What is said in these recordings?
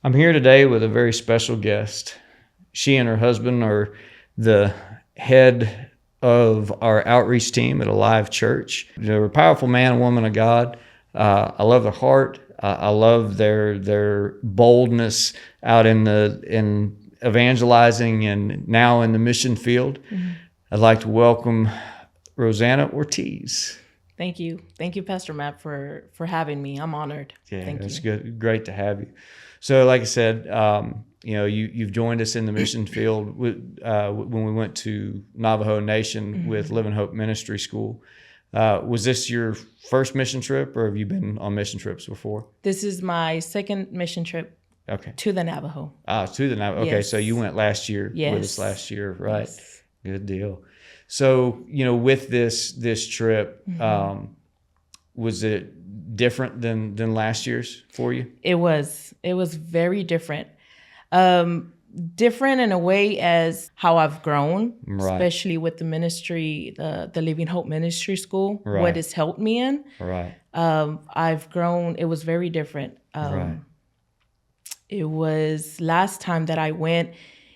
I'm here today with a very special guest. She and her husband are the head of our outreach team at Alive Church. They're a powerful man and woman of God. I love their heart. I love their boldness out in evangelizing and now in the mission field. Mm-hmm. I'd like to welcome Rosanna Ortiz. Thank you, Pastor Matt, for having me. I'm honored. Yeah, Thank you. It's good, great to have you. So, like I said, you've joined us in the mission field when we went to Navajo Nation mm-hmm. with Living Hope Ministry School. Was this your first mission trip, or have you been on mission trips before? This is my second mission trip. Okay. To the Navajo. To the Navajo. Okay, yes. So you went last year with us last year, right? Yes. Good deal. So, with this trip, mm-hmm. Was it different than last year's for you? It was very different. Different in a way as how I've grown, right. Especially with the ministry, the Living Hope Ministry School, right. What it's helped me in. Right. I've grown. It was very different. Right. It was last time that I went,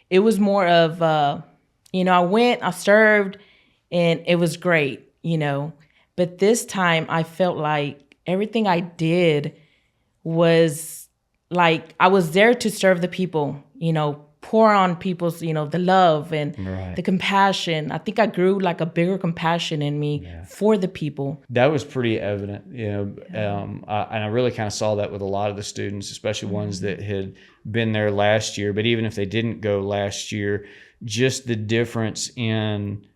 it was more of, I went, I served, and it was great, But this time I felt like everything I did was like I was there to serve the people, pour on people's, the love and right. the compassion. I think I grew like a bigger compassion in me for the people. That was pretty evident, and I really kind of saw that with a lot of the students, especially mm-hmm. ones that had been there last year. But even if they didn't go last year, just the difference in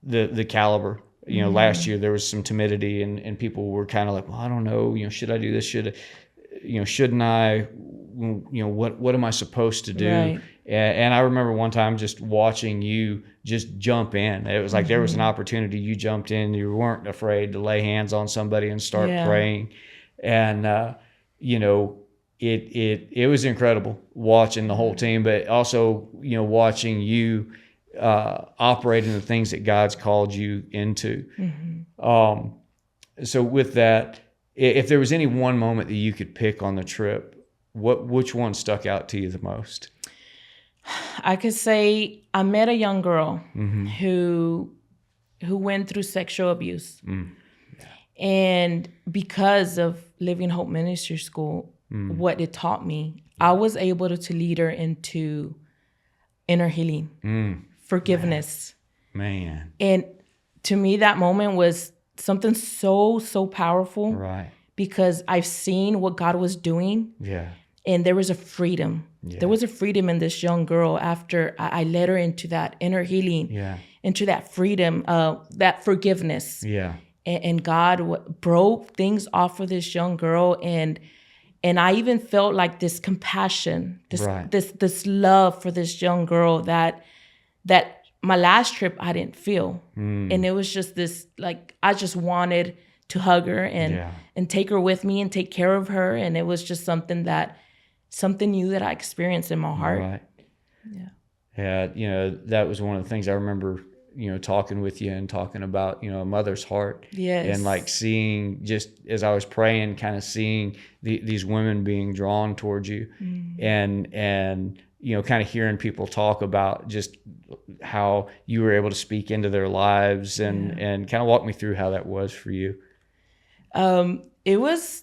the caliber. Mm-hmm. Last year there was some timidity and people were kind of like, well, I don't know, should I do this? Shouldn't I? What am I supposed to do? Right. And I remember one time just watching you just jump in. It was like mm-hmm. there was an opportunity. You jumped in. You weren't afraid to lay hands on somebody and start praying. And it was incredible watching the whole team, but also watching you operate in the things that God's called you into. Mm-hmm. So with that, if there was any one moment that you could pick on the trip, which one stuck out to you the most? I could say I met a young girl mm-hmm. who went through sexual abuse. Mm. Yeah. And because of Living Hope Ministry School, what it taught me, I was able to lead her into inner healing, forgiveness. Man. And to me, that moment was something so powerful. Right. Because I've seen what God was doing. Yeah. And there was a freedom. Yeah. There was a freedom in this young girl after I led her into that inner healing, into that freedom, that forgiveness. Yeah. And God broke things off of this young girl. And I even felt like this compassion, this love for this young girl that my last trip I didn't feel. And it was just this, like, I just wanted to hug her and take her with me and take care of her. And it was just something new that I experienced in my heart. Right. Yeah. Yeah. That was one of the things I remember, talking with you and talking about, a mother's heart. Yes. And like seeing, just as I was praying, kind of seeing these women being drawn towards you and kind of hearing people talk about just how you were able to speak into their lives and kind of walk me through how that was for you. It was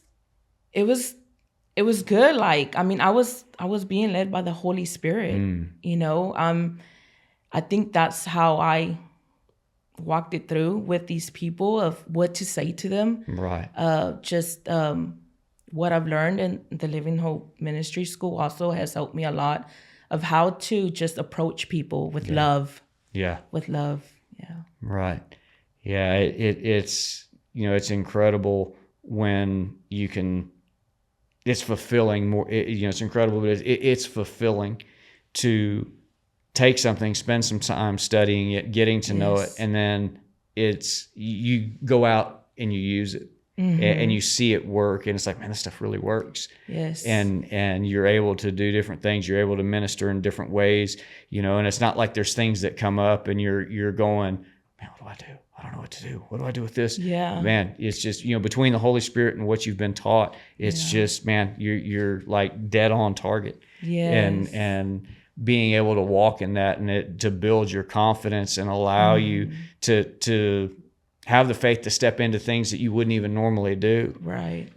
good. Like, I mean, I was being led by the Holy Spirit, I think that's how I walked it through with these people of what to say to them. Right. What I've learned in the Living Hope Ministry School also has helped me a lot of how to just approach people with love. Yeah. With love. Yeah. Right. Yeah. It's incredible when you can, it's fulfilling more, it's incredible, but it's fulfilling to take something, spend some time studying it, getting to know it, and then you go out and you use it. Mm-hmm. And you see it work, and it's like, man, this stuff really works. Yes. And you're able to do different things. You're able to minister in different ways, and it's not like there's things that come up and you're going, man, what do? I don't know what to do. What do I do with this? Yeah. Man, it's just, between the Holy Spirit and what you've been taught, it's Yeah. just, man, you're like dead on target. Yes. And being able to walk in that and it to build your confidence and allow you to have the faith to step into things that you wouldn't even normally do. Right.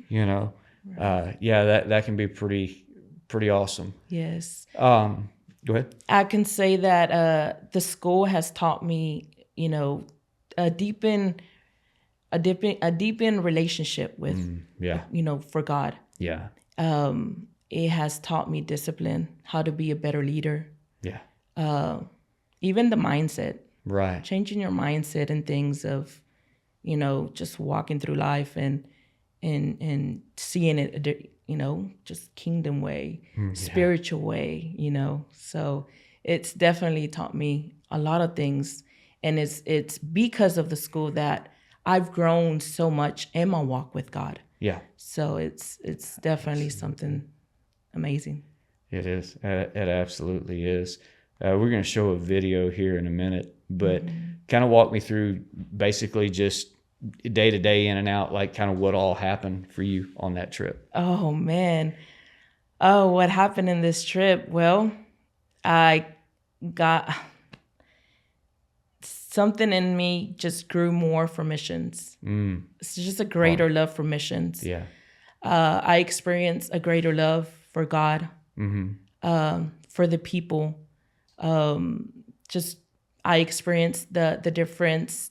That can be pretty awesome. Yes. Go ahead. I can say that the school has taught me, a deepen relationship with, for God. Yeah. It has taught me discipline, how to be a better leader. Yeah. Even the mindset. Right. Changing your mindset and things of, just walking through life and seeing it, just kingdom way, spiritual way, So it's definitely taught me a lot of things. And it's because of the school that I've grown so much in my walk with God. Yeah. So it's definitely something amazing. It is. It absolutely is. We're going to show a video here in a minute, but kind of walk me through basically just day to day in and out, like kind of what all happened for you on that trip. Oh, man. Oh, what happened in this trip? Well, I got something in me just grew more for missions. It's just a greater love for missions. Yeah. I experienced a greater love for God, for the people. I experienced the difference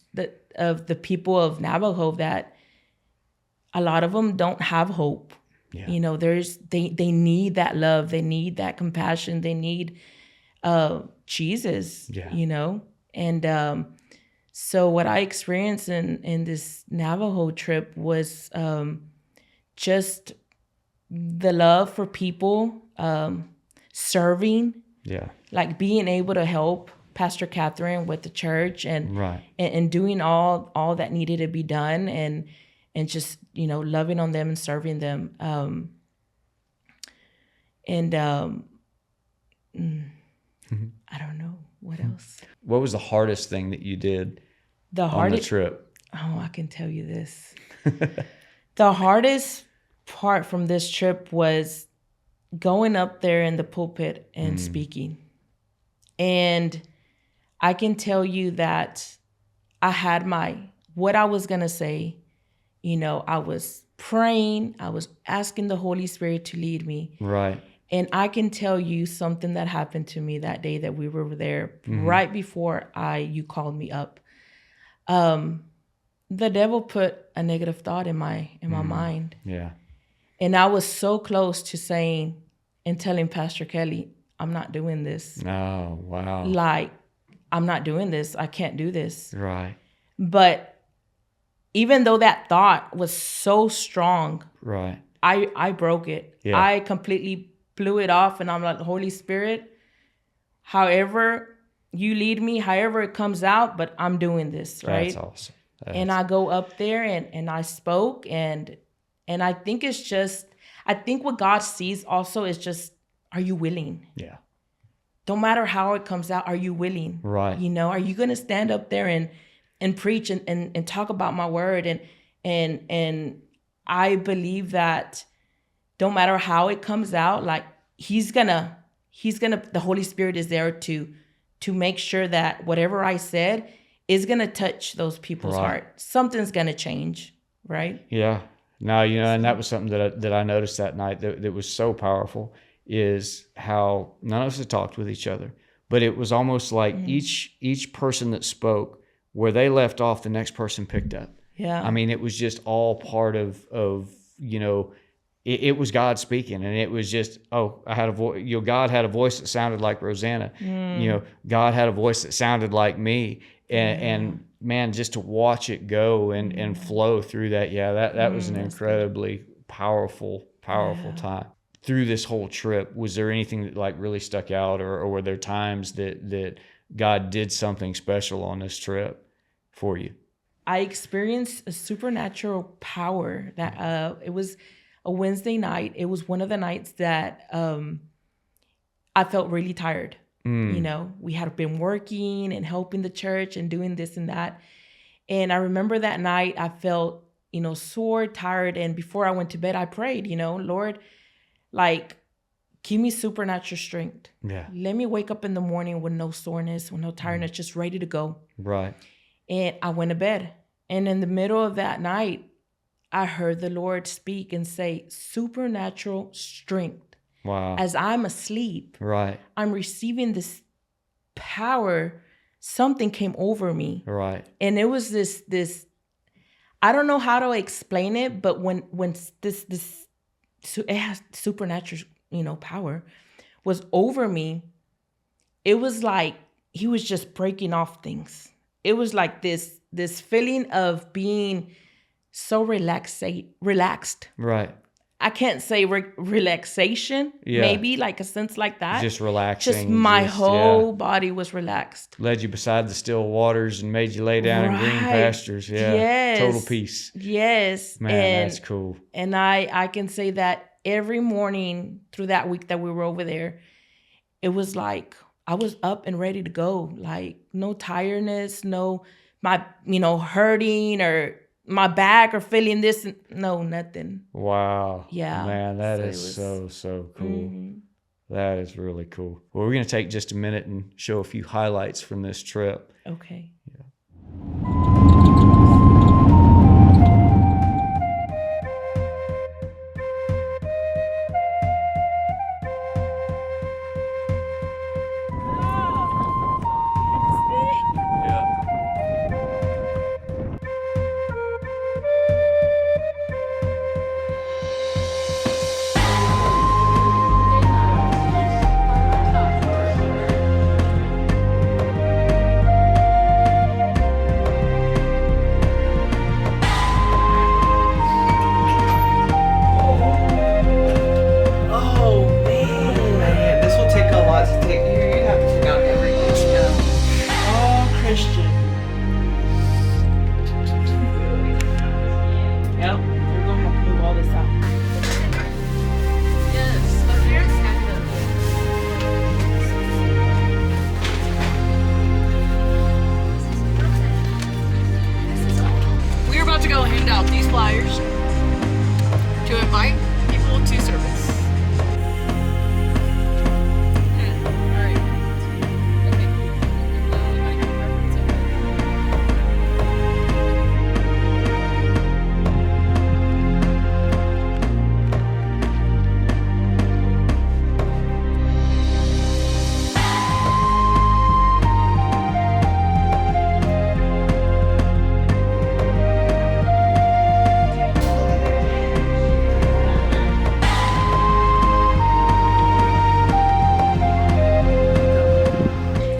of the people of Navajo, that a lot of them don't have hope. Yeah. They need that love. They need that compassion. They need Jesus, Yeah. And so what I experienced in this Navajo trip was just the love for people, serving, like being able to help Pastor Catherine with the church and doing all that needed to be done and just, loving on them and serving them. I don't know what else. What was the hardest thing that you did on the trip? Oh, I can tell you this. The hardest part from this trip was going up there in the pulpit and speaking. And I can tell you that I had what I was going to say. I was praying. I was asking the Holy Spirit to lead me. Right. And I can tell you something that happened to me that day that we were there, right before you called me up. The devil put a negative thought in my mind. Yeah. And I was so close to saying and telling Pastor Kelly, I'm not doing this. Oh, wow. Like, I'm not doing this. I can't do this. Right. But even though that thought was so strong, right, I broke it. Yeah. I completely blew it off, and I'm like, Holy Spirit, however you lead me, however it comes out, but I'm doing this, right? That's awesome. And I go up there and I spoke, and I think it's just, I think what God sees also is just, are you willing? Yeah. Don't matter how it comes out, are you willing? Right. Are you going to stand up there and preach and talk about my word? And I believe that don't matter how it comes out, like he's gonna, the Holy Spirit is there to make sure that whatever I said is gonna touch those people's heart. Something's gonna change, right? Yeah. No, and that was something that I noticed that night that was so powerful, is how none of us had talked with each other, but it was almost like each person that spoke, where they left off, the next person picked up. Yeah. I mean, it was just all part of it was God speaking, and it was just, I had a voice. God had a voice that sounded like Rosanna. God had a voice that sounded like me, and man, just to watch it go and flow through that. Yeah, that was an incredibly powerful time. Through this whole trip, was there anything that like really stuck out, or were there times that God did something special on this trip for you? I experienced a supernatural power that it was a Wednesday night. It was one of the nights that I felt really tired. We had been working and helping the church and doing this and that. And I remember that night I felt, sore, tired. And before I went to bed, I prayed, Lord, like, give me supernatural strength. Yeah. Let me wake up in the morning with no soreness, with no tiredness, just ready to go. Right. And I went to bed. And in the middle of that night, I heard the Lord speak and say, supernatural strength. Wow. As I'm asleep, Right. I'm receiving this power. Something came over me. Right. And it was this, I don't know how to explain it, but when this it has supernatural, power was over me, it was like he was just breaking off things. It was like this feeling of being so relaxed. Right. I can't say relaxation, maybe like a sense like that. Just relaxing. Just my whole body was relaxed. Led you beside the still waters and made you lay down in green pastures. Yeah. Yes. Total peace. Yes. Man, that's cool. And I can say that every morning through that week that we were over there, it was like I was up and ready to go. Like no tiredness, no my hurting or my back or feeling this. No, nothing. Wow. Yeah. Man, that is so cool. Mm-hmm. That is really cool. Well, we're going to take just a minute and show a few highlights from this trip. Okay. Yeah.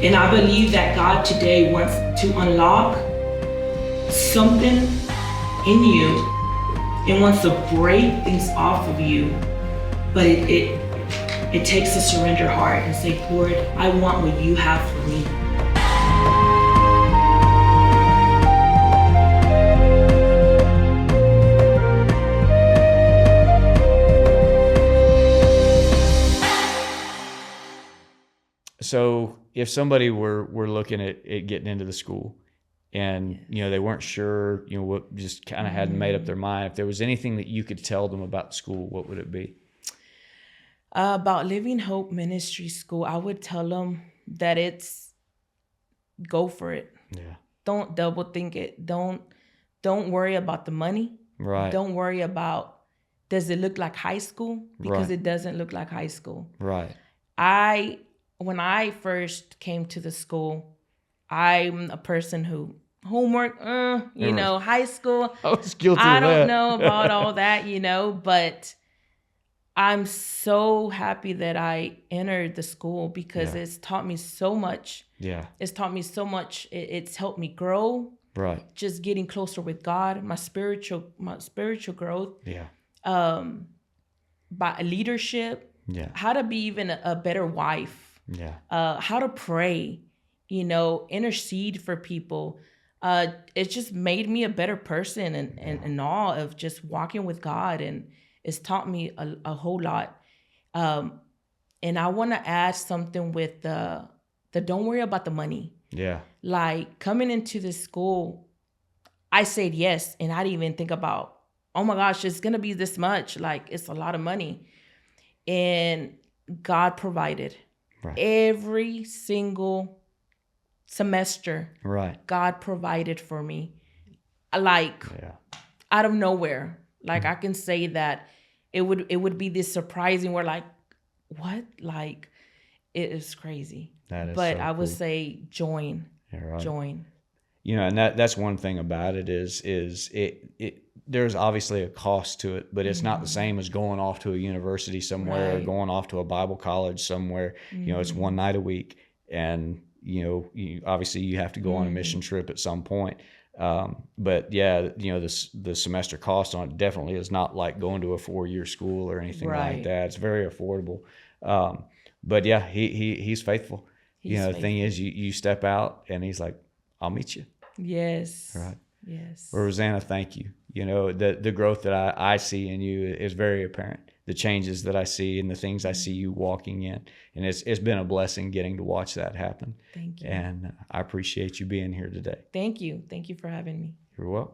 And I believe that God today wants to unlock something in you and wants to break things off of you. But it takes a surrender heart and say, Lord, I want what you have for me. So if somebody were looking at getting into the school and, they weren't sure, what just kind of hadn't made up their mind, if there was anything that you could tell them about the school, what would it be? About Living Hope Ministry School, I would tell them that go for it. Yeah. Don't double think it. Don't worry about the money. Right. Don't worry about, does it look like high school? Because right. It doesn't look like high school. Right. When I first came to the school, I'm a person who homework, high school. I was guilty I of don't that. know about all that, but I'm so happy that I entered the school because it's taught me so much. Yeah. It's taught me so much. It's helped me grow. Right. Just getting closer with God, my spiritual growth. Yeah. By leadership. Yeah. How to be even a better wife. Yeah. How to pray, intercede for people. It just made me a better person and all of just walking with God, and it's taught me a whole lot. And I want to add something with the don't worry about the money. Yeah. Like coming into this school, I said yes, and I didn't even think about, oh my gosh, it's gonna be this much. Like, it's a lot of money. And God provided. Right. Every single semester, Right. God provided for me. Like, Yeah. out of nowhere. Like, I can say that it would be this surprising, where like, what? Like, it is crazy. That is But so I would cool. say join. Yeah, right. Join. You know, and that's one thing about it is it there's obviously a cost to it, but it's not the same as going off to a university somewhere or Right. going off to a Bible college somewhere. You know, it's one night a week, and you obviously you have to go on a mission trip at some point. But yeah, the semester cost on it definitely is not like going to a 4-year school or anything like Right. that. It's very affordable. But yeah, he's faithful. He's The thing faithful. is, you step out, and he's like, I'll meet you. Yes. Right. Yes. Well, Rosanna, thank you. The growth that I see in you is very apparent. The changes that I see and the things I see you walking in. And it's been a blessing getting to watch that happen. Thank you. And I appreciate you being here today. Thank you. Thank you for having me. You're welcome.